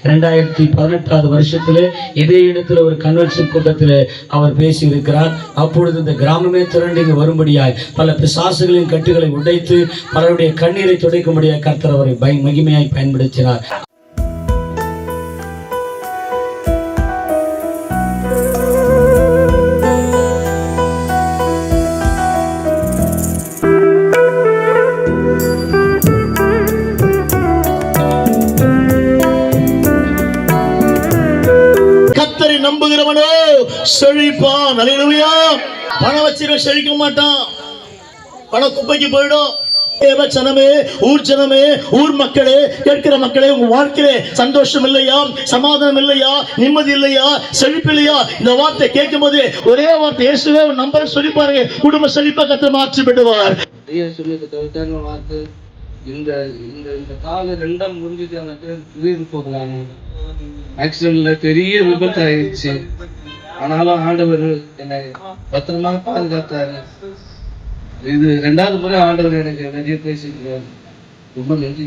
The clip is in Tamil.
2018 வருஷத்திலே இதே இடத்துல ஒரு கன்வென்ஷன் கூட்டத்தில் அவர் பேசியிருக்கிறார். அப்பொழுது இந்த கிராமமே திரண்டு இங்கு வரும்படியாய் பல பிசாசுகளின் கட்டுகளை உடைத்து பலருடைய கண்ணீரை துடைக்கும்படியாய் கர்த்தர் அவரை மகிமையாய் பயன்படுத்தினார். நம்புகிறவனோ செழிப்பான். அல்லேலூயா. பணம் வச்சிருக்க செழிக்க மாட்டான், பணம் குப்பைக்கு போயிடும். ஜனமே, ஊர் ஜனமே, ஊர் மக்களே, கேட்கிற மக்களே, உங்க வாழ்க்கையிலே சந்தோஷம் இல்லையா, சமாதானம் இல்லையா, நிம்மதி இல்லையா, செழிப்பு இல்லையா? இந்த வார்த்தை கேட்கும் போது ஒரே வார்த்தை இயேசுவே நம்பர் சொல்லி பாருங்க, குடும்ப செழிப்பா கர்த்தர் மாற்றி விடுவார். இந்த கால ரெண்டாம் முடிஞ்சுட்டு போகலாம். ஆக்சிடென்ட்ல பெரிய விபத்து ஆயிடுச்சு. ஆனாலும் ஆண்டவர் என்னை பத்திரமா பாதுகாத்தாரு. இது 2வது முறை ஆண்டவர் எனக்கு நிறைய பேசிக்கிறார். ரொம்ப நன்றி.